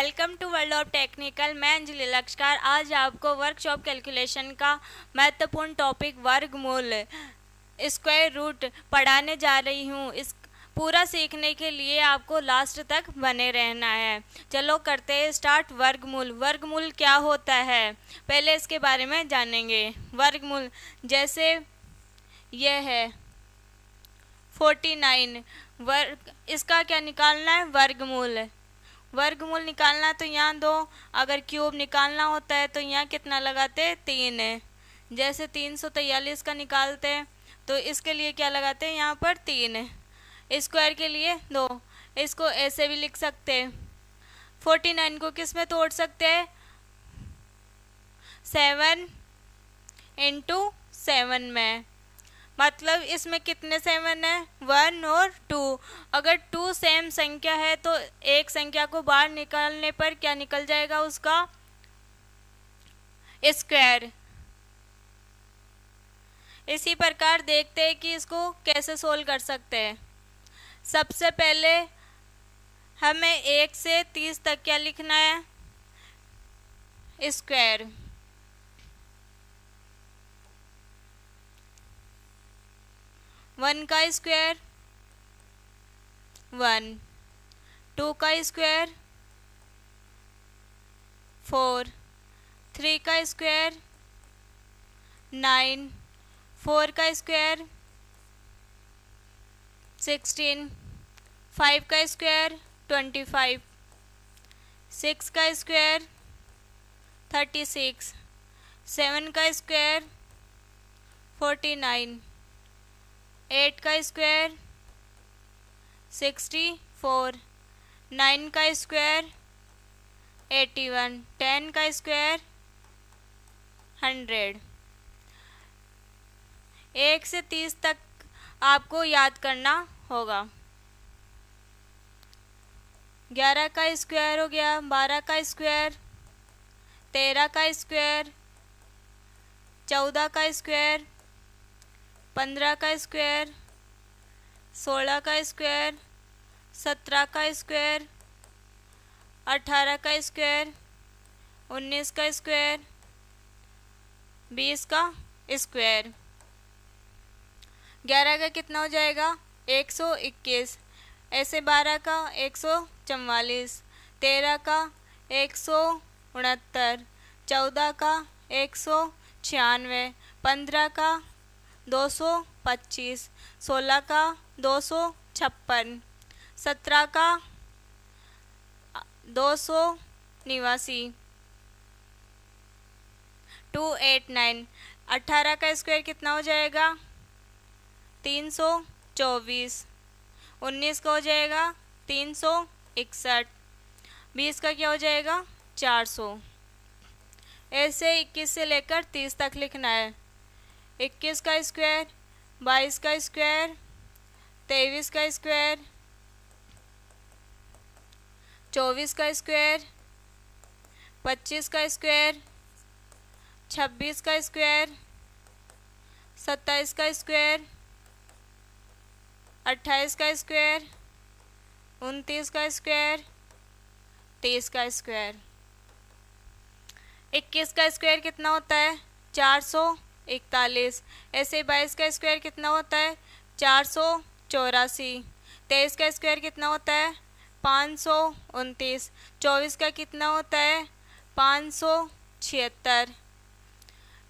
Welcome to world of technical. मैं अंजलि लक्ष्कार आज आपको वर्कशॉप कैलकुलेशन का महत्वपूर्ण टॉपिक वर्गमूल स्क्वायर रूट पढ़ाने जा रही हूँ। इस पूरा सीखने के लिए आपको लास्ट तक बने रहना है। चलो करते हैं स्टार्ट। वर्गमूल क्या होता है पहले इसके बारे में जानेंगे। वर्गमूल जैसे यह है 49 इसका क्या निकालना है, वर्गमूल निकालना है तो यहाँ 2, अगर क्यूब निकालना होता है तो यहाँ कितना लगाते हैं, 3 है। जैसे 343 का निकालते हैं तो इसके लिए क्या लगाते हैं, यहाँ पर 3 है। स्क्वायर के लिए 2। इसको ऐसे भी लिख सकते हैं। 49 को किस में तोड़ सकते हैं, 7 × 7 में। मतलब इसमें कितने 7 है, 1 और 2। अगर 2 सेम संख्या है तो एक संख्या को बाहर निकालने पर क्या निकल जाएगा, उसका स्क्वायर। इसी प्रकार देखते हैं कि इसको कैसे सोल्व कर सकते हैं। सबसे पहले हमें 1 से 30 तक क्या लिखना है, स्क्वायर। 1 का स्क्वायर 1, 2 का स्क्वायर 4, 3 का स्क्वायर 9, 4 का स्क्वायर 16, 5 का स्क्वायर 25, 6 का स्क्वायर 36, 7 का स्क्वायर 49, 8 का स्क्वायर 64, 9 का स्क्वायर 81, 10 का स्क्वायर 100। 1 से 30 तक आपको याद करना होगा। 11 का स्क्वायर हो गया, 12 का स्क्वायर, 13 का स्क्वायर, 14 का स्क्वायर, 15 का स्क्वायर, 16 का स्क्वायर, 17 का स्क्वायर, 18 का स्क्वायर, 19 का स्क्वायर, 20 का स्क्वायर। 11 का कितना हो जाएगा, 121। ऐसे 12 का 144, 13 का 169, 14 का 196, 15 का 225, 16 का 256, 17 का 289, 289। 18 का स्क्वायर कितना हो जाएगा, 324। 19 का हो जाएगा 361। 20 का क्या हो जाएगा, 400। ऐसे 21 से लेकर 30 तक लिखना है। 21 का स्क्वायर, 22 का स्क्वायर, 23 का स्क्वायर, 24 का स्क्वायर, 25 का स्क्वायर, 26 का स्क्वायर, 27 का स्क्वायर, 28 का स्क्वायर, 29 का स्क्वायर, 30 का स्क्वायर। 21 का स्क्वायर कितना होता है, 441। ऐसे 22 का स्क्वायर कितना होता है, 484। 23 का स्क्वायर कितना होता है, 529। 24 का कितना होता है, 576।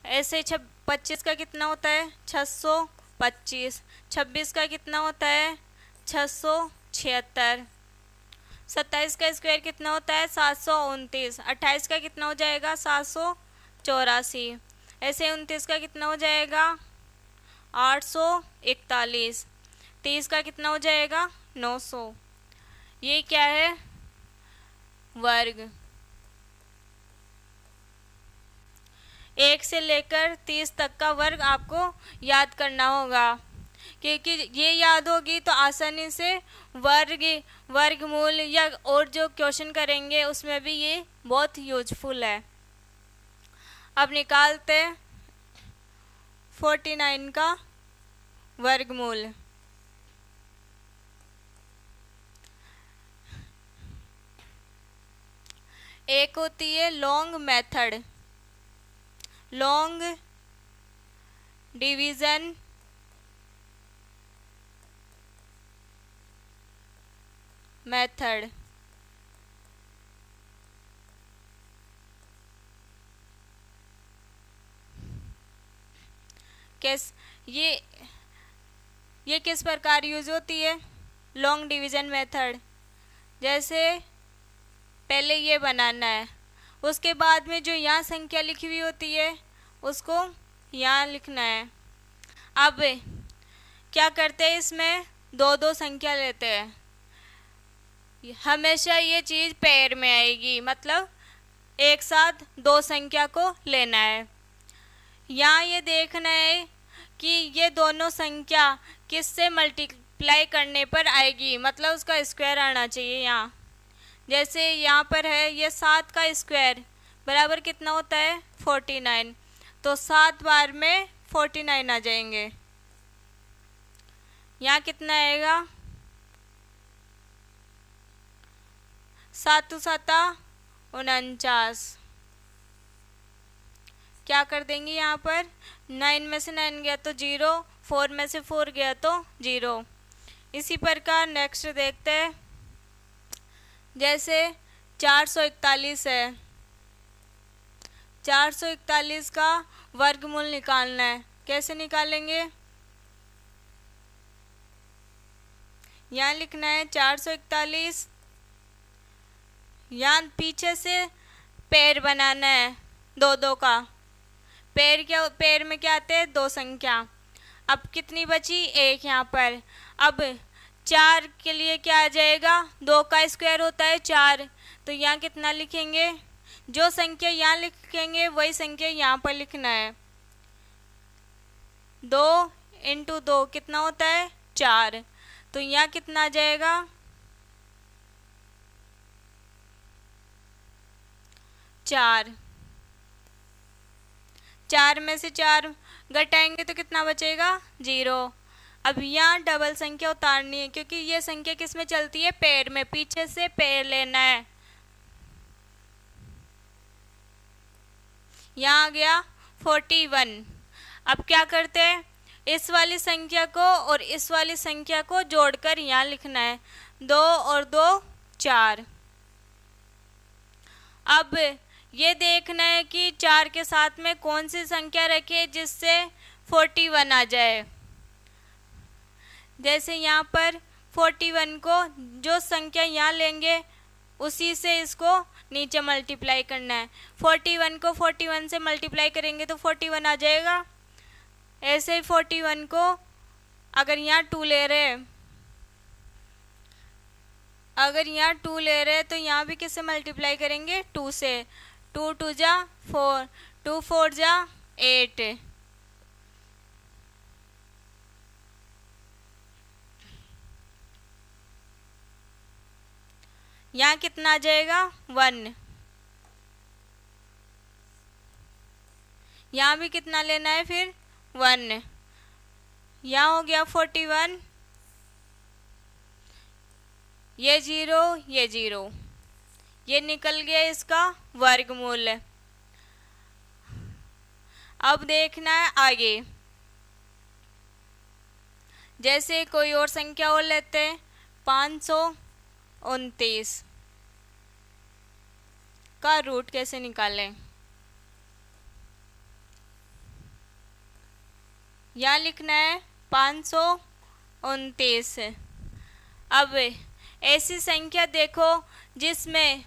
ऐसे 25 का कितना होता है, 625। 26 का कितना होता है, 676। 27 का स्क्वायर कितना होता है, 729। 28 का कितना हो जाएगा, 784। ऐसे 29 का कितना हो जाएगा, 841। 30 का कितना हो जाएगा, 900। ये क्या है, वर्ग। 1 से लेकर 30 तक का वर्ग आपको याद करना होगा, क्योंकि ये याद होगी तो आसानी से वर्गमूल या और जो क्वेश्चन करेंगे उसमें भी ये बहुत यूजफुल है। अब निकालते 49 का वर्गमूल। एक होती है long method, long division method. कैस ये किस प्रकार यूज होती है लॉन्ग डिवीजन मेथड? जैसे पहले ये बनाना है, उसके बाद में जो यहाँ संख्या लिखी हुई होती है उसको यहाँ लिखना है। अब क्या करते हैं, इसमें दो दो संख्या लेते हैं, हमेशा ये चीज़ पेयर में आएगी, मतलब एक साथ दो संख्या को लेना है। यहाँ ये देखना है कि ये दोनों संख्या किससे मल्टीप्लाई करने पर आएगी, मतलब उसका स्क्वायर आना चाहिए। यहाँ जैसे यहाँ पर है ये 7 का स्क्वायर बराबर कितना होता है 49, तो 7 बार में 49 आ जाएंगे। यहाँ कितना आएगा 7 7 49। क्या कर देंगे यहाँ पर 9 में से 9 गया तो 0, 4 में से 4 गया तो 0। इसी प्रकार नेक्स्ट देखते हैं, जैसे 441 है, 441 का वर्गमूल निकालना है। कैसे निकालेंगे, यहाँ लिखना है 441, यहाँ पीछे से पेड़ बनाना है दो दो का। पेड़ में क्या आते हैं दो संख्या। अब कितनी बची एक यहाँ पर। अब 4 के लिए क्या आ जाएगा, 2 का स्क्वायर होता है 4, तो यहाँ कितना लिखेंगे, जो संख्या यहाँ लिखेंगे वही संख्या यहाँ पर लिखना है। 2 × 2 कितना होता है 4, तो यहाँ कितना आ जाएगा 4। 4 में से 4 घटाएंगे तो कितना बचेगा 0। अब यहाँ डबल संख्या उतारनी है, क्योंकि ये संख्या किस में चलती है पेड़ में, पीछे से पेड़ लेना है। यहाँ आ गया 41। अब क्या करते हैं, इस वाली संख्या को और इस वाली संख्या को जोड़कर यहाँ लिखना है 2 और 2 4। अब ये देखना है कि 4 के साथ में कौन सी संख्या रखे जिससे 41 आ जाए। जैसे यहाँ पर 41 को जो संख्या यहाँ लेंगे उसी से इसको नीचे मल्टीप्लाई करना है। 41 को 41 से मल्टीप्लाई करेंगे तो 41 आ जाएगा। ऐसे 41 को अगर यहाँ 2 ले रहे हैं, तो यहाँ भी किससे मल्टीप्लाई करेंगे 2 से। 2 2 जा 4, 2 4 जा 8। यहाँ कितना आ जाएगा 1। यहाँ भी कितना लेना है फिर 1। यहाँ हो गया 41, ये 0 ये 0, ये निकल गया इसका वर्गमूल। अब देखना है आगे, जैसे कोई और संख्या और लेते हैं 529 का रूट कैसे निकालें। यहाँ लिखना है 529। अब ऐसी संख्या देखो जिसमें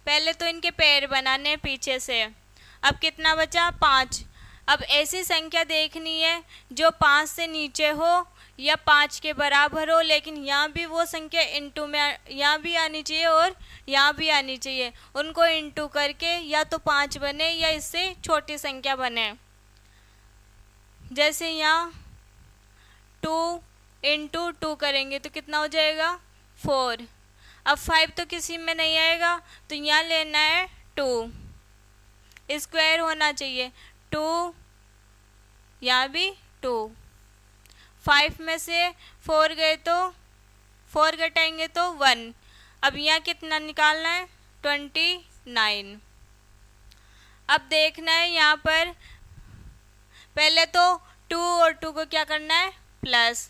पहले तो इनके पैर बनाने पीछे से। अब कितना बचा 5। अब ऐसी संख्या देखनी है जो 5 से नीचे हो या 5 के बराबर हो, लेकिन यहाँ भी वो संख्या इंटू में यहाँ भी आनी चाहिए और यहाँ भी आनी चाहिए। उनको इंटू करके या तो 5 बने या इससे छोटी संख्या बने। जैसे यहाँ 2 × 2 करेंगे तो कितना हो जाएगा 4। अब 5 तो किसी में नहीं आएगा तो यहाँ लेना है 2, स्क्वायर होना चाहिए 2, यहाँ भी 2। 5 में से 4 गए तो 4 घटाएंगे तो 1। अब यहाँ कितना निकालना है 29। अब देखना है यहाँ पर, पहले तो 2 और 2 को क्या करना है, प्लस।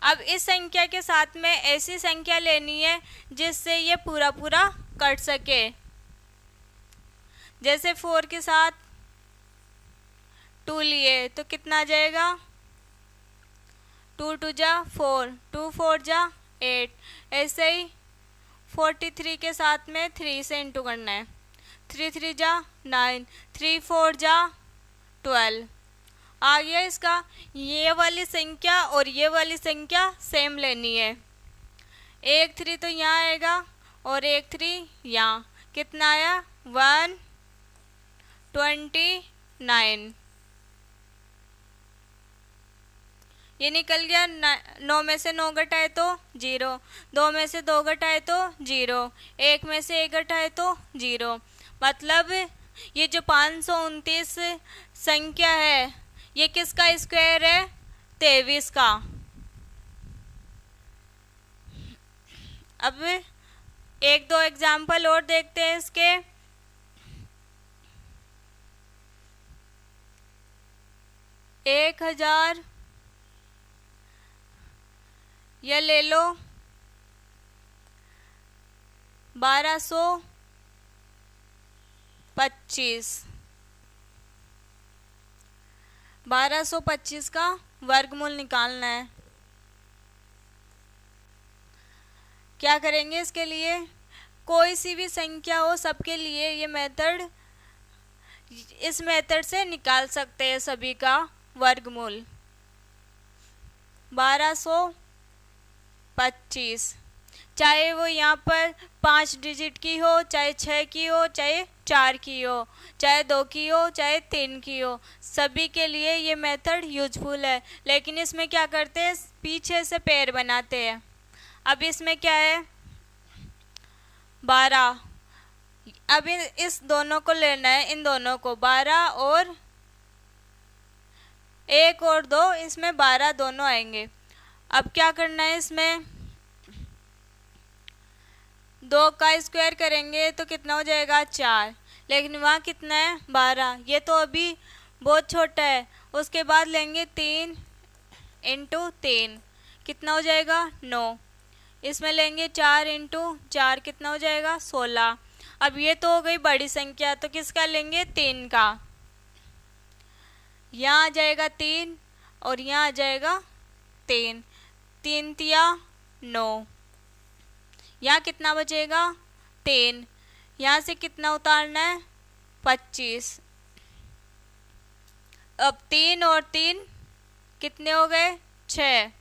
अब इस संख्या के साथ में ऐसी संख्या लेनी है जिससे ये पूरा पूरा कट सके। जैसे 4 के साथ 2 लिए तो कितना आ जाएगा, 2 2 जा 4, 2 4 जा 8। ऐसे ही 43 के साथ में 3 से इंटू करना है, 3 3 जा 9, 3 4 जा 12। आ गया इसका। ये वाली संख्या और ये वाली संख्या सेम लेनी है। 1 3 तो यहाँ आएगा और 1 3 यहाँ। कितना आया, 129। ये निकल गया। 9 में से 9 घटाए तो 0, 2 में से 2 घटाए तो 0, 1 में से 1 घटाए तो 0। मतलब ये जो 529 संख्या है ये किसका स्क्वायर है, 23 का। अब 1-2 एग्जाम्पल और देखते हैं इसके। एक 1000, यह ले लो 1225। 1225 का वर्गमूल निकालना है। क्या करेंगे इसके लिए, कोई सी भी संख्या हो सबके लिए ये मेथड, इस मेथड से निकाल सकते हैं सभी का वर्गमूल। 1225, चाहे वो यहाँ पर 5 डिजिट की हो, चाहे 6 की हो, चाहे 4 की हो, चाहे 2 की हो, चाहे 3 की हो, सभी के लिए ये मेथड यूजफुल है। लेकिन इसमें क्या करते हैं, पीछे से पेयर बनाते हैं। अब इसमें क्या है, 12। अब इस दोनों को लेना है, इन दोनों को 12 और 1 और 2, इसमें 12 दोनों आएंगे। अब क्या करना है, इसमें 2 का स्क्वायर करेंगे तो कितना हो जाएगा, 4। लेकिन वहाँ कितना है, 12। ये तो अभी बहुत छोटा है। उसके बाद लेंगे 3 इंटू 3, कितना हो जाएगा, 9। इसमें लेंगे 4 इंटू 4, कितना हो जाएगा, 16। अब ये तो हो गई बड़ी संख्या, तो किसका लेंगे, 3 का। यहाँ आ जाएगा 3 और यहाँ आ जाएगा 3, 3 तिया 9। यहाँ कितना बचेगा, 3। यहाँ से कितना उतारना है, 25। अब 3 और 3 कितने हो गए, 6।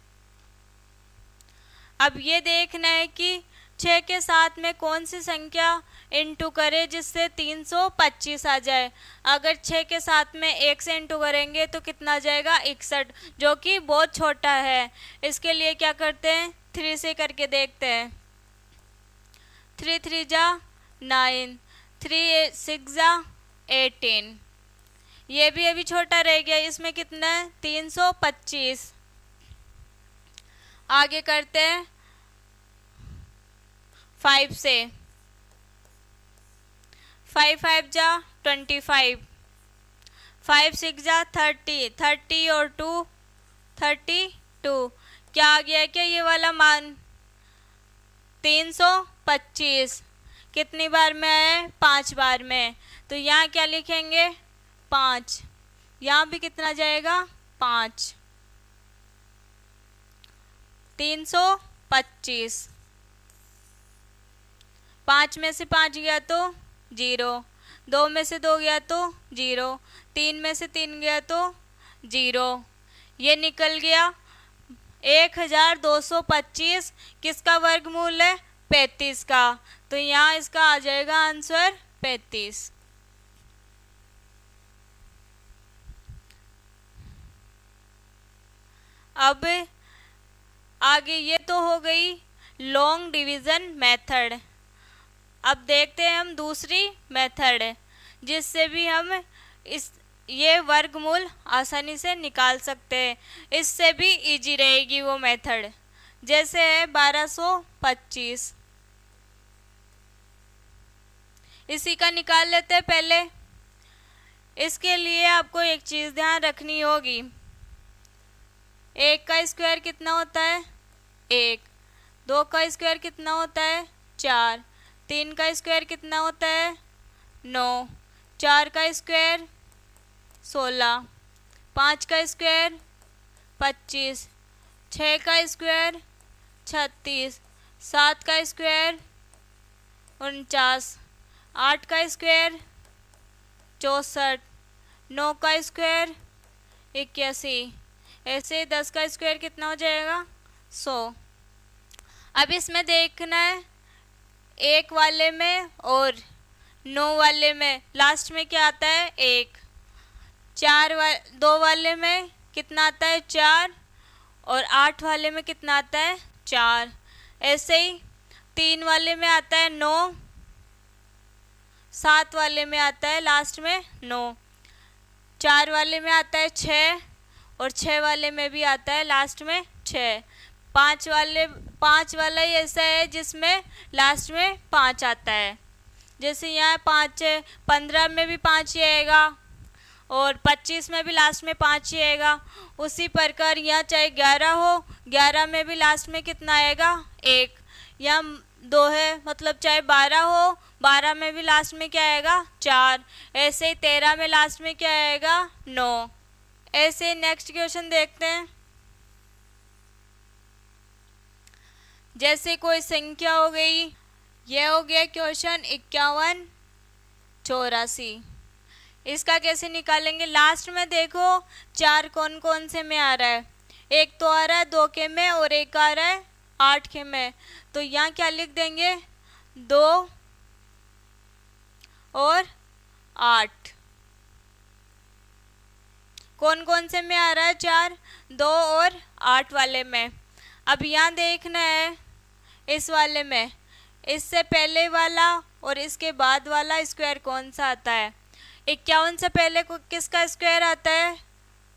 अब ये देखना है कि 6 के साथ में कौन सी संख्या इंटू करे जिससे 325 आ जाए। अगर 6 के साथ में 1 से इंटू करेंगे तो कितना आ जाएगा, 61, जो कि बहुत छोटा है। इसके लिए क्या करते हैं, 3 से करके देखते हैं। 3 3 जा 9, 3 6 जा 18। ये भी अभी छोटा रह गया, इसमें कितना है, 325। आगे करते हैं 5 से। 5 5 जा 25, 5 6 जा 30, 30 और 2 32। क्या आ गया, क्या ये वाला मान, 325 कितनी बार में है, 5 बार में। तो यहाँ क्या लिखेंगे, 5। यहाँ भी कितना जाएगा, 5। 325। 5 में से 5 गया तो 0, 2 में से 2 गया तो 0, 3 में से 3 गया तो 0। ये निकल गया 1225 किसका वर्गमूल है, 35 का। तो यहाँ इसका आ जाएगा आंसर 35। अब आगे ये तो हो गई लॉन्ग डिवीज़न मेथड। अब देखते हैं हम दूसरी मेथड जिससे भी हम ये वर्गमूल आसानी से निकाल सकते हैं। इससे भी इजी रहेगी वो मेथड। जैसे है 1225। इसी का निकाल लेते हैं पहले। इसके लिए आपको एक चीज़ ध्यान रखनी होगी, 1 का स्क्वायर कितना होता है 1, 2 का स्क्वायर कितना होता है 4, 3 का स्क्वायर कितना होता है 9, 4 का स्क्वायर 16, 5 का स्क्वायर 25, 6 का स्क्वायर 36, 7 का स्क्वायर 49, 8 का स्क्वायर 64, 9 का स्क्वायर 81, ऐसे 10 का स्क्वायर कितना हो जाएगा 100। अब इसमें देखना है 1 वाले में और 9 वाले में लास्ट में क्या आता है 1, 2 वाले में कितना आता है 4 और 8 वाले में कितना आता है 4, ऐसे ही 3 वाले में आता है 9, 7 वाले में आता है लास्ट में 9, 4 वाले में आता है 6 और 6 वाले में भी आता है लास्ट में 6, 5 वाला ही ऐसा है जिसमें लास्ट में 5 आता है। जैसे यहाँ 5 है, 15 में भी 5 ही आएगा और 25 में भी लास्ट में 5 ही आएगा। उसी प्रकार यहाँ चाहे 11 हो, 11 में भी लास्ट में कितना आएगा 1, यहाँ 2 है मतलब चाहे 12 हो, 12 में भी लास्ट में क्या आएगा 4, ऐसे ही 13 में लास्ट में क्या आएगा 9। ऐसे नेक्स्ट क्वेश्चन देखते हैं। जैसे कोई संख्या हो गई, यह हो गया क्वेश्चन 51 84। इसका कैसे निकालेंगे, लास्ट में देखो 4 कौन कौन से में आ रहा है, एक तो आ रहा है 2 के में और एक आ रहा है 8 के में, तो यहाँ क्या लिख देंगे 2 और 8। कौन कौन से में आ रहा है 4, 2 और 8 वाले में। अब यहाँ देखना है इस वाले में, इससे पहले वाला और इसके बाद वाला स्क्वायर कौन सा आता है। 51 से पहले को किसका स्क्वायर आता है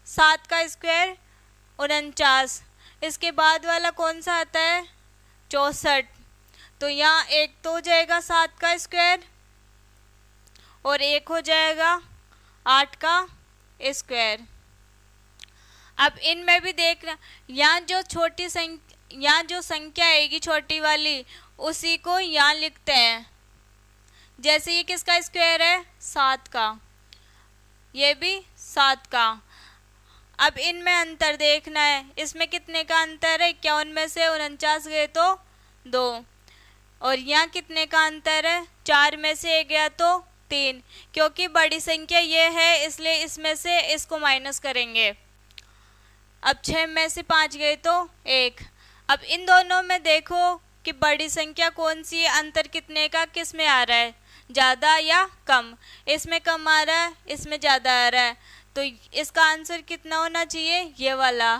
7 का स्क्वायर 49, इसके बाद वाला कौन सा आता है 64, तो यहाँ एक तो हो जाएगा 7 का स्क्वायर और एक हो जाएगा 8 का स्क्वायर। अब इनमें भी देखना, यहाँ जो संख्या आएगी छोटी वाली उसी को यहाँ लिखते हैं। जैसे ये किसका स्क्वायर है 7 का, ये भी 7 का। अब इनमें अंतर देखना है, इसमें कितने का अंतर है 51 में से 49 गए तो 2, और यहाँ कितने का अंतर है 4 में से 1 गया तो 3, क्योंकि बड़ी संख्या ये है इसलिए इसमें से इसको माइनस करेंगे। अब 6 में से 5 गए तो 1। अब इन दोनों में देखो कि बड़ी संख्या कौन सी है, अंतर कितने का किस में आ रहा है ज़्यादा या कम, इसमें कम आ रहा है इसमें ज़्यादा आ रहा है, तो इसका आंसर कितना होना चाहिए ये वाला,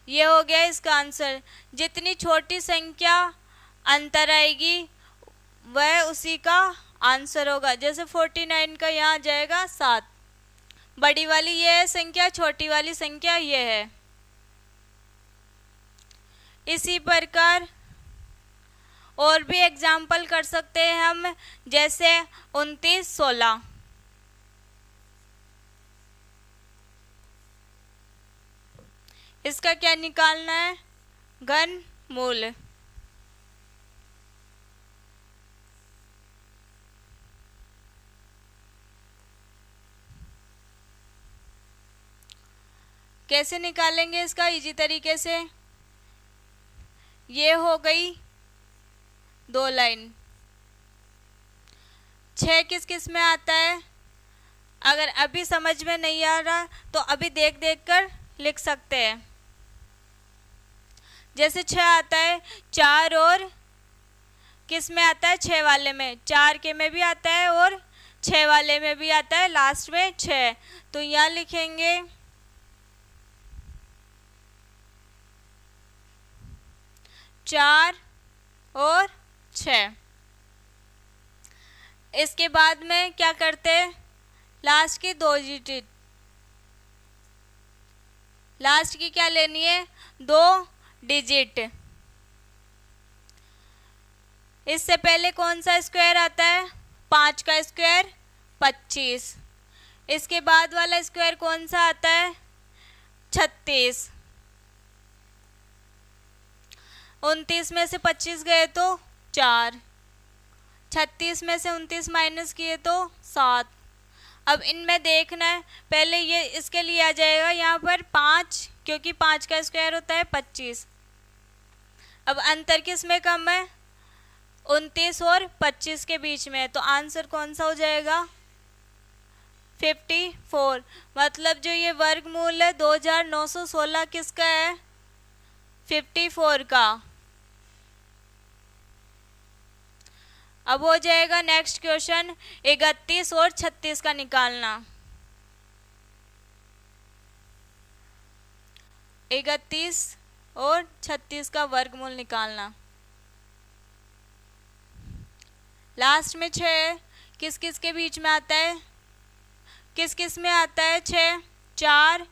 ये हो गया इसका आंसर। जितनी छोटी संख्या अंतर आएगी वह उसी का आंसर होगा। जैसे 49 का यहाँ आ जाएगा 7, बड़ी वाली ये है संख्या, छोटी वाली संख्या ये है। इसी प्रकार और भी एग्जाम्पल कर सकते हैं हम, जैसे 29 16। इसका क्या निकालना है घन मूल। कैसे निकालेंगे इसका इजी तरीके से, ये हो गई 2 लाइन। 6 किस किस में आता है, अगर अभी समझ में नहीं आ रहा तो अभी देख देख कर लिख सकते हैं। जैसे 6 आता है 4 और किस में आता है 6 वाले में, 4 के में भी आता है और 6 वाले में भी आता है लास्ट में 6, तो यहाँ लिखेंगे 4 और 6। इसके बाद में क्या करते हैं, लास्ट की 2 डिजिट, लास्ट की क्या लेनी है 2 डिजिट। इससे पहले कौन सा स्क्वायर आता है? 5 का स्क्वायर 25। इसके बाद वाला स्क्वायर कौन सा आता है? 36। 29 में से 25 गए तो 4। 36 में से 29 माइनस किए तो 7। अब इनमें देखना है, पहले ये इसके लिए आ जाएगा यहाँ पर 5, क्योंकि 5 का स्क्वायर होता है 25। अब अंतर किस में कम है? 29 और 25 के बीच में। तो आंसर कौन सा हो जाएगा? 54। मतलब जो ये वर्गमूल है 2916 किसका है? 54 का। अब हो जाएगा नेक्स्ट क्वेश्चन 31 और 36 का निकालना। 31 और 36 का वर्गमूल निकालना। लास्ट में 6 किस किस के बीच में आता है? किस किस में आता है 6? 4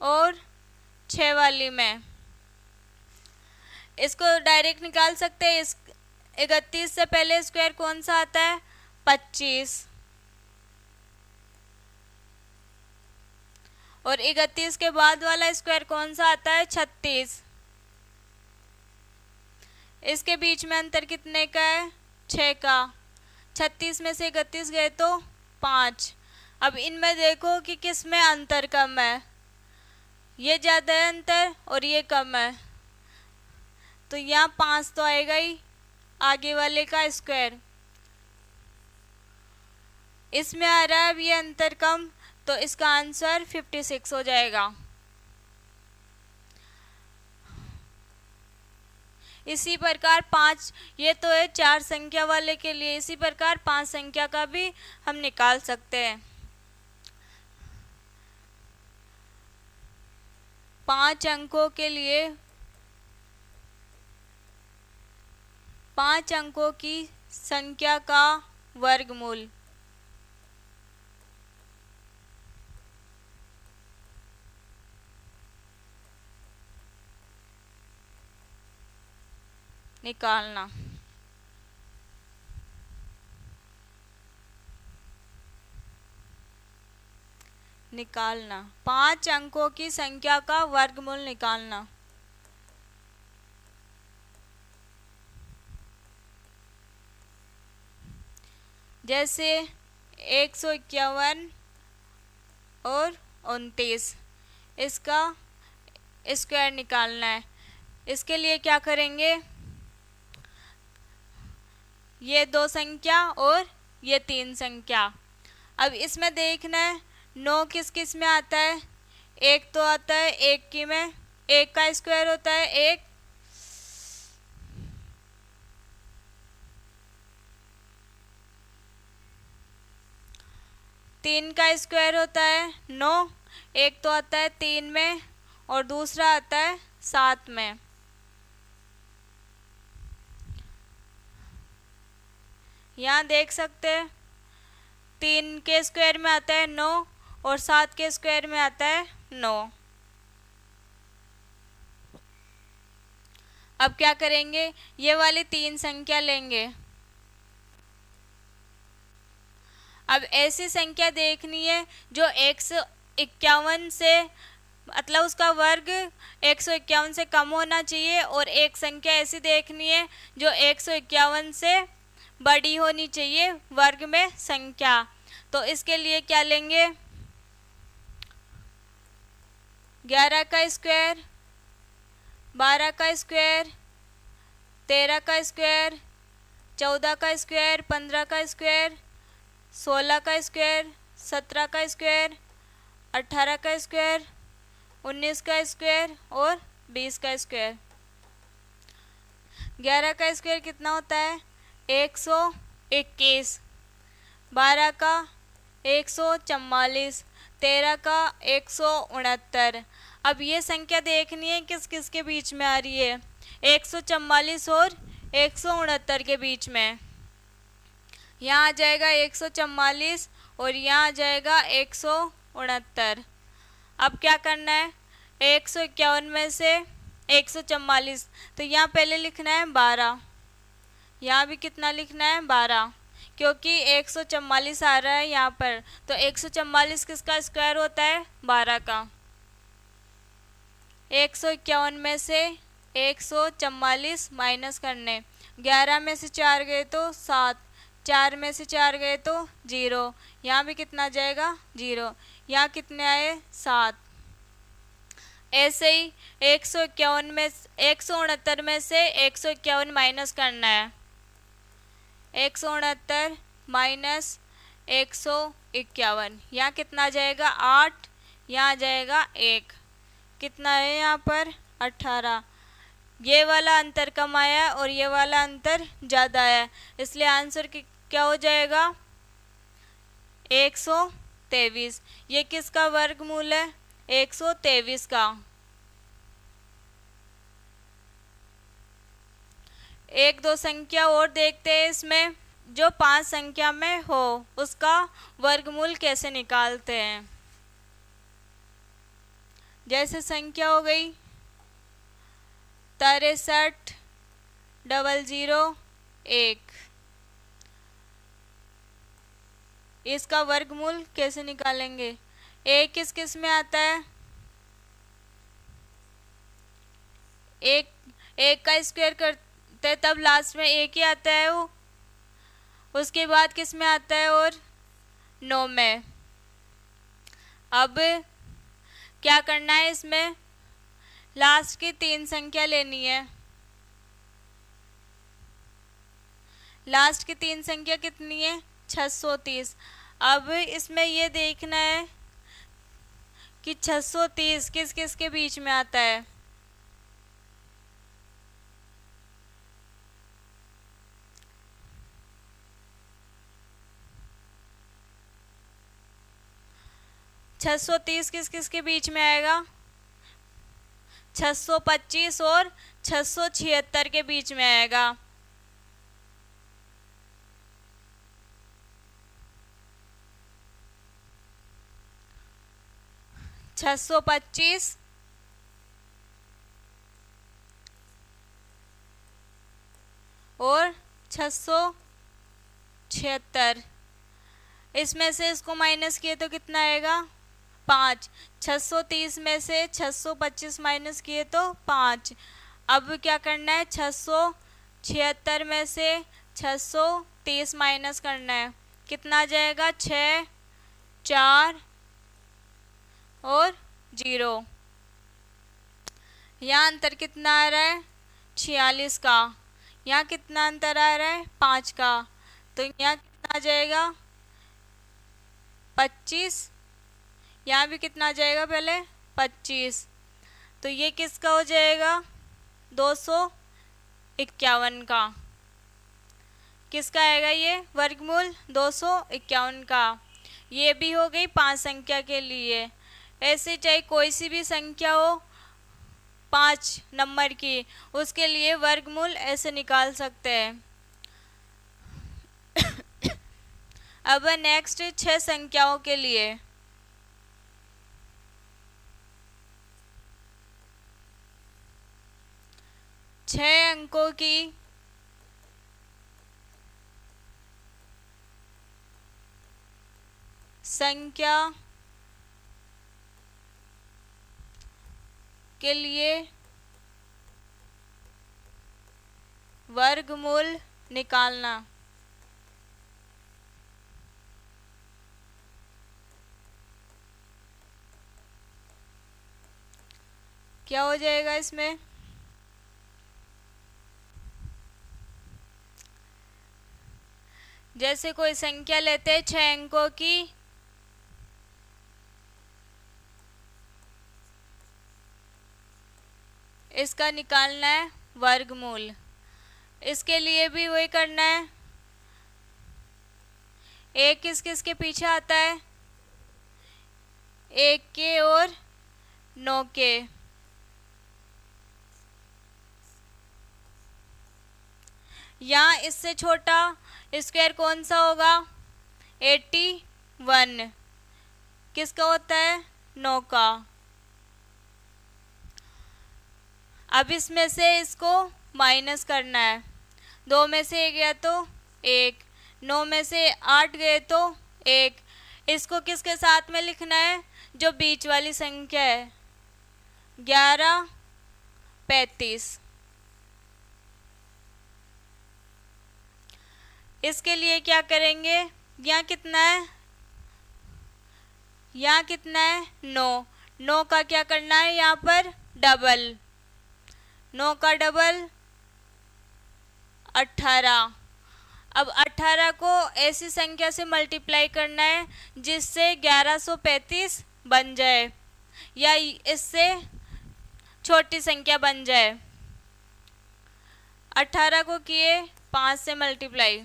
और 6 वाली में। इसको डायरेक्ट निकाल सकते हैं। इस 31 से पहले स्क्वायर कौन सा आता है? 25। और 31 के बाद वाला स्क्वायर कौन सा आता है? 36। इसके बीच में अंतर कितने का है? 6 का। 36 में से 31 गए तो 5। अब इनमें देखो कि किस में अंतर कम है। ये ज़्यादा है अंतर और ये कम है, तो यहाँ 5 तो आएगा ही आगे वाले का स्क्वायर। इसमें आ रहा है अब ये अंतर कम, तो इसका आंसर 56 हो जाएगा। इसी प्रकार 5, ये तो है 4 संख्या वाले के लिए, इसी प्रकार 5 संख्या का भी हम निकाल सकते हैं। 5 अंकों के लिए 5 अंकों की संख्या का वर्गमूल। निकालना। निकालना 5 अंकों की संख्या का वर्गमूल निकालना। जैसे 151 और 29, इसका स्क्वायर निकालना है। इसके लिए क्या करेंगे? ये 2 संख्या और ये 3 संख्या। अब इसमें देखना है 9 किस किस में आता है? 1 तो आता है 1 की में, 1 का स्क्वायर होता है 1। 3 का स्क्वायर होता है 9। 1 तो आता है 3 में और दूसरा आता है 7 में। यहाँ देख सकते हैं 3 के स्क्वायर में आता है 9 और 7 के स्क्वायर में आता है 9। अब क्या करेंगे? ये वाली 3 संख्या लेंगे। अब ऐसी संख्या देखनी है जो 151 से, मतलब उसका वर्ग 151 से कम होना चाहिए, और एक संख्या ऐसी देखनी है जो 151 से बड़ी होनी चाहिए वर्ग में संख्या। तो इसके लिए क्या लेंगे? 11 का स्क्वायर, 12 का स्क्वायर, 13 का स्क्वायर, 14 का स्क्वायर, 15 का स्क्वायर, 16 का स्क्वायर, 17 का स्क्वायर, 18 का स्क्वायर, 19 का स्क्वायर और 20 का स्क्वायर। 11 का स्क्वायर कितना होता है? 121। 12 का 144, 13 का 169। अब ये संख्या देखनी है किस किस के बीच में आ रही है? 144 और 169 के बीच में। यहाँ आ जाएगा 144 और यहाँ आ जाएगा 169। अब क्या करना है? 151 में से 144, तो यहाँ पहले लिखना है 12, यहाँ भी कितना लिखना है 12, क्योंकि 144 आ रहा है यहाँ पर, तो 144 किसका स्क्वायर होता है 12 का। 151 में से 144 माइनस करने, 11 में से 4 गए तो 7, 4 में से 4 गए तो 0, यहाँ भी कितना जाएगा 0, यहाँ कितने आए 7। ऐसे ही 151 में 169 में से 151 माइनस करना है, 169 माइनस 151, यहाँ कितना आ जाएगा 8, यहाँ आ जाएगा 1, कितना है यहाँ पर 18। ये वाला अंतर कम आया और ये वाला अंतर ज़्यादा आया, इसलिए आंसर क्या हो जाएगा 123। ये किसका वर्गमूल है 123 का। एक दो संख्या और देखते हैं, इसमें जो 5 संख्या में हो उसका वर्गमूल कैसे निकालते हैं। जैसे संख्या हो गई 63,001, इसका वर्गमूल कैसे निकालेंगे। एक किस किस में आता है, एक का स्क्वायर करते तब लास्ट में एक ही आता है वो, उसके बाद किस में आता है और 9 में। अब क्या करना है, इसमें लास्ट की 3 संख्या लेनी है। लास्ट की 3 संख्या कितनी है 630। अब इसमें ये देखना है कि 630 किस किस के बीच में आता है। छः सौ 30 किस किस के बीच में आएगा, 625 और 676 के बीच में आएगा। छः सौ 25 और 676, इसमें से इसको माइनस किए तो कितना आएगा 5। 630 में से 625 माइनस किए तो 5। अब क्या करना है 676 में से 630 माइनस करना है, कितना आ जाएगा 6, 4 और 0। यहाँ अंतर कितना आ रहा है 46 का, यहाँ कितना अंतर आ रहा है 5 का, तो यहाँ कितना आ जाएगा 25, यहाँ भी कितना आ जाएगा पहले 25, तो ये किसका हो जाएगा 251 का। किसका आएगा ये वर्गमूल 251 का। ये भी हो गई 5 संख्या के लिए। ऐसे चाहे कोई सी भी संख्या हो 5 नंबर की, उसके लिए वर्गमूल ऐसे निकाल सकते हैं। अब नेक्स्ट 6 संख्याओं के लिए। छह अंकों की संख्या के लिए वर्गमूल निकालना। क्या हो जाएगा इसमें, जैसे कोई संख्या लेते हैं 6 अंकों की, इसका निकालना है वर्गमूल। इसके लिए भी वही करना है, एक किस किस के पीछे आता है 1 के और 9 के। यहाँ इससे छोटा स्क्वायर कौन सा होगा 81, किसका होता है 9 का। अब इसमें से इसको माइनस करना है, 2 में से 1 गया तो 1, 9 में से 8 गए तो 1। इसको किसके साथ में लिखना है? जो बीच वाली संख्या है, 11, 35। इसके लिए क्या करेंगे? यहाँ कितना है? यहाँ कितना है? 9। 9 का क्या करना है? यहाँ पर डबल, 9 का डबल 18। अब 18 को ऐसी संख्या से मल्टीप्लाई करना है जिससे 1135 बन जाए या इससे छोटी संख्या बन जाए। 18 को किए 5 से मल्टीप्लाई,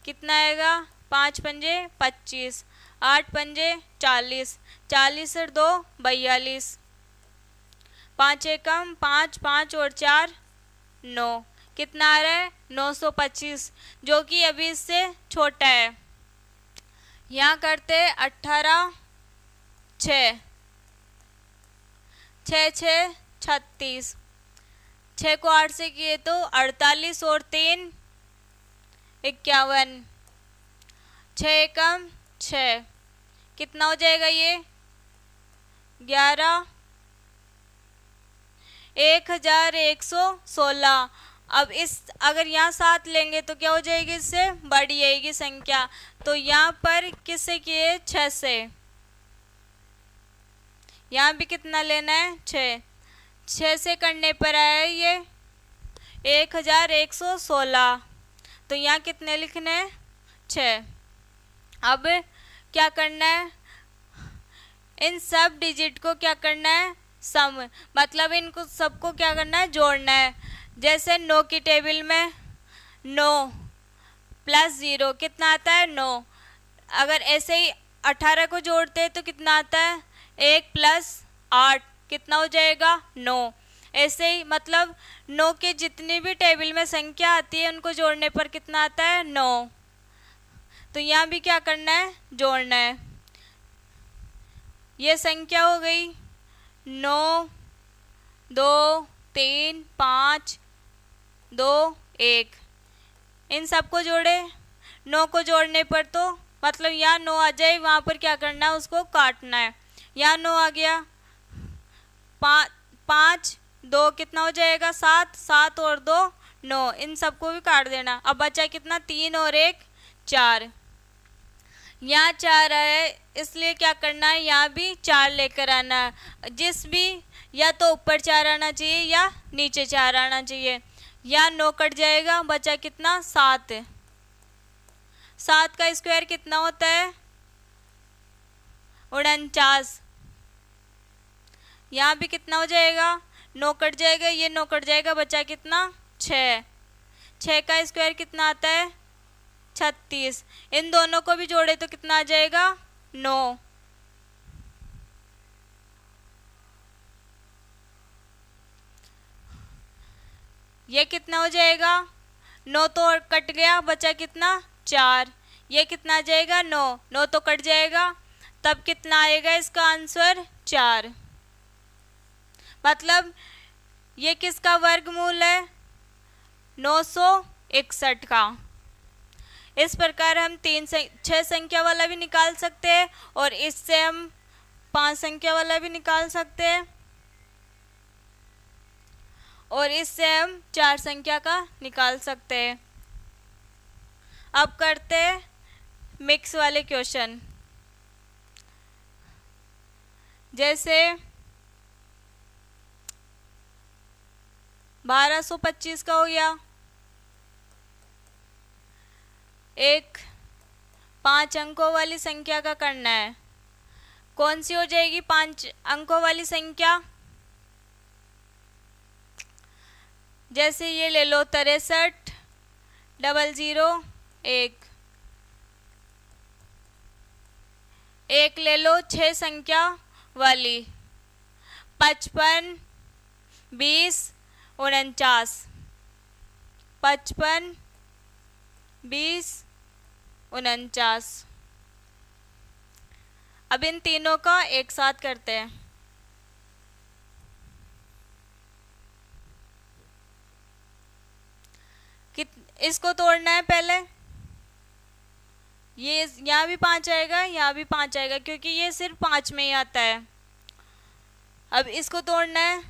कितना आएगा? 5 पंजे 25, 8 पंजे 40, 40 और 2 42, 5 एकम 5, 5 और 4 9। कितना आ रहा है? 925, जो कि अभी इससे छोटा है। यहाँ करते 18 6, 6 6 36, 6 को 8 से किए तो 48 और 3 51, 6 एकम 6, कितना हो जाएगा ये? 11 1116। अब इस अगर यहाँ 7 लेंगे तो क्या हो जाएगी? इससे बढ़ जाएगी संख्या। तो यहाँ पर किससे किए? 6 से। यहाँ भी कितना लेना है? 6। 6 से करने पर आया ये 1116। तो यहाँ कितने लिखने हैं? 6। अब क्या करना है? इन सब डिजिट को क्या करना है? सम, मतलब इनको सबको क्या करना है? जोड़ना है। जैसे 9 की टेबल में 9 प्लस 0 कितना आता है? 9। अगर ऐसे ही 18 को जोड़ते हैं तो कितना आता है? 1 प्लस 8 कितना हो जाएगा? 9। ऐसे ही मतलब 9 के जितनी भी टेबल में संख्या आती है उनको जोड़ने पर कितना आता है? 9। तो यहाँ भी क्या करना है? जोड़ना है। ये संख्या हो गई 9 2 3 5 2 1। इन सबको जोड़े। 9 को जोड़ने पर तो मतलब यहाँ 9 आ जाए, वहाँ पर क्या करना है? उसको काटना है। यहाँ 9 आ गया, 5 2 कितना हो जाएगा? 7, 7 और 2 9। इन सबको भी काट देना। अब बचा कितना? 3 और 1 4। यहाँ 4 है इसलिए क्या करना है? यहाँ भी 4 लेकर आना है। जिस भी या तो ऊपर 4 आना चाहिए या नीचे 4 आना चाहिए। यहाँ 9 कट जाएगा, बचा कितना? 7। 7 का स्क्वायर कितना होता है? 49। यहाँ भी कितना हो जाएगा? 9 कट जाएगा, ये 9 कट जाएगा, बचा कितना? 6। 6 का स्क्वायर कितना आता है? 36। इन दोनों को भी जोड़े तो कितना आ जाएगा? 9। ये कितना हो जाएगा? 9 तो और कट गया, बचा कितना? 4। ये कितना आ जाएगा? 9। 9 तो कट जाएगा, तब कितना आएगा इसका आंसर? 4। मतलब ये किसका वर्गमूल है? 961 का। इस प्रकार हम 6 संख्या वाला भी निकाल सकते हैं और इससे हम 5 संख्या वाला भी निकाल सकते हैं और इससे हम 4 संख्या का निकाल सकते हैं। अब करते हैं मिक्स वाले क्वेश्चन। जैसे 1225 का हो गया, एक 5 अंकों वाली संख्या का करना है। कौन सी हो जाएगी 5 अंकों वाली संख्या? जैसे ये ले लो 63 00 1। एक ले लो 6 संख्या वाली 55 20 49। 55 20 49। अब इन तीनों का एक साथ करते हैं। इसको तोड़ना है पहले। ये यहाँ भी 5 आएगा, यहाँ भी 5 आएगा, क्योंकि ये सिर्फ 5 में ही आता है। अब इसको तोड़ना है।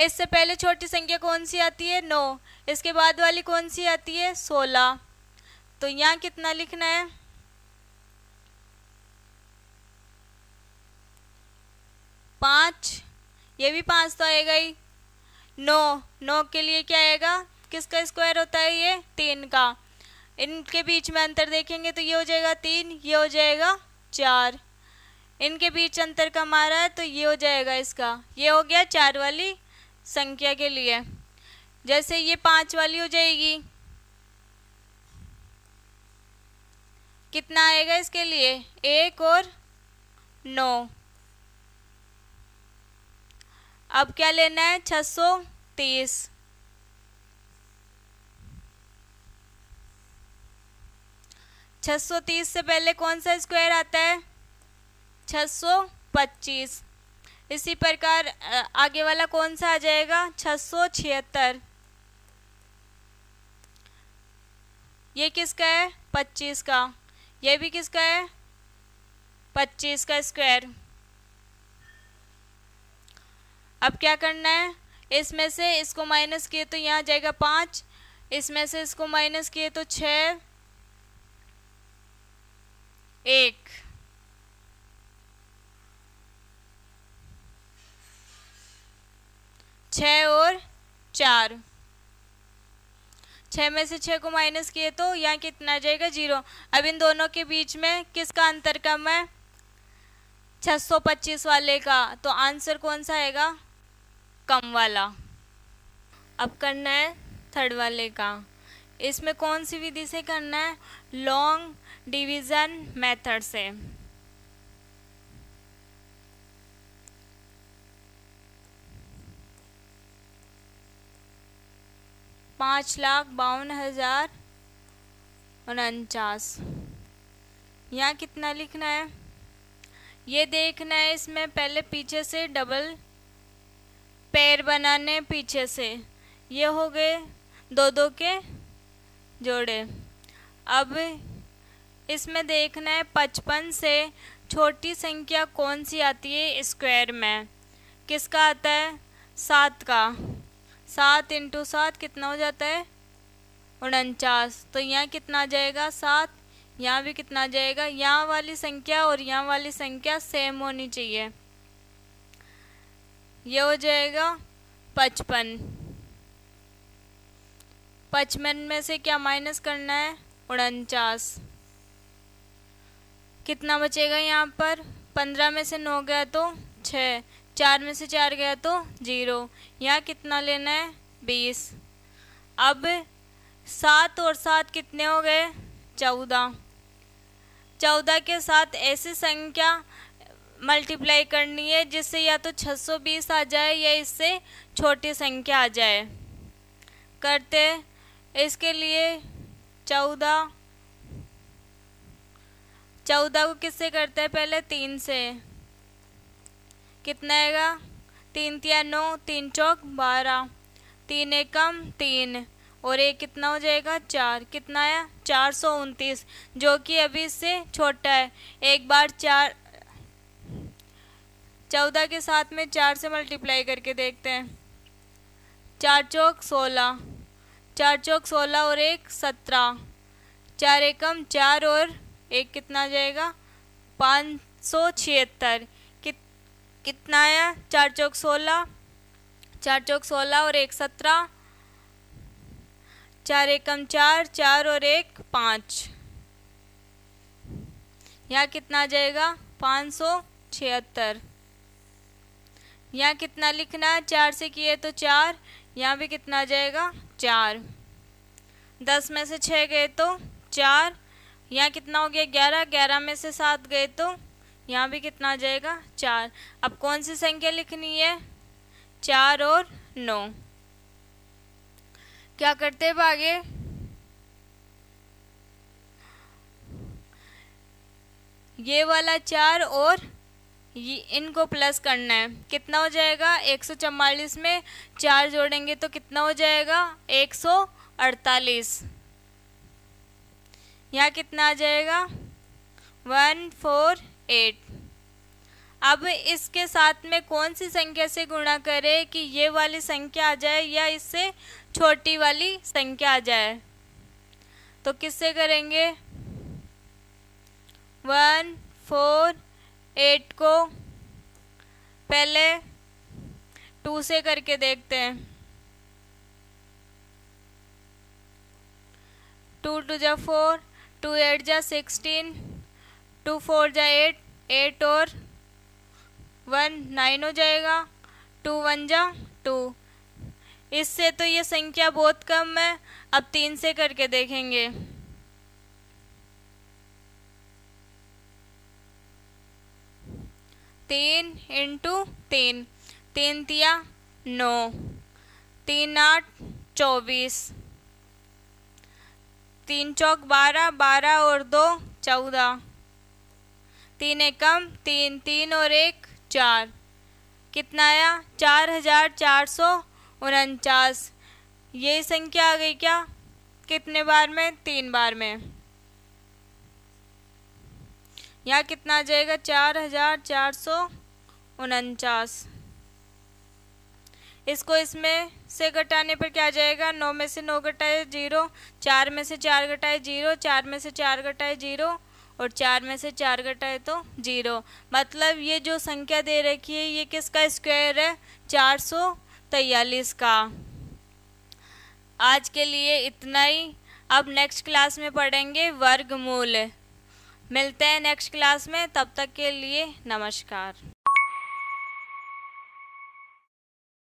इससे पहले छोटी संख्या कौन सी आती है? 9। इसके बाद वाली कौन सी आती है? 16। तो यहाँ कितना लिखना है? 5। ये भी 5 तो आएगा ही। 9 के लिए क्या आएगा? किसका स्क्वायर होता है ये? 3 का। इनके बीच में अंतर देखेंगे तो ये हो जाएगा 3, ये हो जाएगा 4। इनके बीच अंतर कम आ रहा है तो ये हो जाएगा इसका। ये हो गया 4 वाली संख्या के लिए। जैसे ये 5 वाली हो जाएगी, कितना आएगा इसके लिए? 1 और 9। अब क्या लेना है? 630। 630 से पहले कौन सा स्क्वायर आता है? 625। इसी प्रकार आगे वाला कौन सा आ जाएगा? 676। ये किसका है? 25 का। ये भी किसका है? 25 का स्क्वायर। अब क्या करना है? इसमें से इसको माइनस किए तो यहाँ जाएगा 5, इसमें से इसको माइनस किए तो 6, 1। छः और 4। 6 में से 6 को माइनस किए तो यहाँ कितना आ जाएगा? 0। अब इन दोनों के बीच में किसका अंतर कम है? 625 वाले का। तो आंसर कौन सा आएगा? कम वाला। अब करना है थर्ड वाले का। इसमें कौन सी विधि से करना है? लॉन्ग डिवीजन मेथड से। 5,52,049। यहाँ कितना लिखना है? ये देखना है। इसमें पहले पीछे से डबल पैर बनाने, पीछे से। ये हो गए 2-2 के जोड़े। अब इसमें देखना है 55 से छोटी संख्या कौन सी आती है स्क्वायर में? किसका आता है? 7 का। 7 × 7 कितना हो जाता है? 49। तो यहाँ कितना आ जाएगा? 7। यहाँ भी कितना आ जाएगा? यहाँ वाली संख्या और यहाँ वाली संख्या सेम होनी चाहिए। ये हो जाएगा 55। 55 में से क्या माइनस करना है? 49। कितना बचेगा यहाँ पर? 15 में से 9 गया तो 6, 4 में से 4 गया तो 0। यहाँ कितना लेना है? 20। अब 7 और 7 कितने हो गए? 14। 14 के साथ ऐसी संख्या मल्टीप्लाई करनी है जिससे या तो 620 आ जाए या इससे छोटी संख्या आ जाए। करते इसके लिए 14 को किससे करते हैं? पहले 3 से। कितना आएगा? 3 × 9, 3 × 12, 3 एकम 3 और 1 कितना हो जाएगा? 4। कितना आया? 429, जो कि अभी इससे छोटा है। एक बार 14 के साथ में 4 से मल्टीप्लाई करके देखते हैं। 4 चौक 16, 4 चौक 16 और 1 17, 4 एकम 4 और 1 कितना आ जाएगा? 576। कितना आया? 4 चौक 16, 4 चौक 16 और 1 17, 4 एकम 4, 4 और 1 5। यहाँ कितना आ जाएगा? 576। यहाँ कितना लिखना है? 4 से किए तो 4। यहाँ भी कितना आ जाएगा? 4। 10 में से 6 गए तो 4। यहाँ कितना हो गया? 11। 11 में से 7 गए तो यहाँ भी कितना आ जाएगा? 4। अब कौन सी संख्या लिखनी है? 4 और 9। क्या करते हैं आगे? ये वाला 4 और ये इनको प्लस करना है। कितना हो जाएगा? 144 में 4 जोड़ेंगे तो कितना हो जाएगा? 148। यहाँ कितना आ जाएगा? 148। अब इसके साथ में कौन सी संख्या से गुणा करें कि ये वाली संख्या आ जाए या इससे छोटी वाली संख्या आ जाए? तो किससे करेंगे? 148 को पहले 2 से करके देखते हैं। 2 2 जा 4, 2 8 जा 16, 2 4 जा 8, 8 और 1 9 हो जाएगा, 2 1 जा 2। इससे तो ये संख्या बहुत कम है। अब 3 से करके देखेंगे। 3 इंटू 3, 3 तिया 9, 3 8 24, 3 चौक 12, 12 और 2 14, 3 एकम 3, 3 और 1 4। कितना आया? 4449। ये संख्या आ गई क्या? कितने बार में? 3 बार में। यहाँ कितना आ जाएगा? 4449। इसको इसमें से घटाने पर क्या आ जाएगा? 9 में से 9 घटाए 0, 4 में से 4 घटाए 0, 4 में से 4 घटाए 0 और 4 में से 4 घटाए तो 0। मतलब ये जो संख्या दे रखी है ये किसका स्क्वायर है? 443 का। आज के लिए इतना ही। अब नेक्स्ट क्लास में पढ़ेंगे वर्गमूल। मिलते हैं नेक्स्ट क्लास में, तब तक के लिए नमस्कार।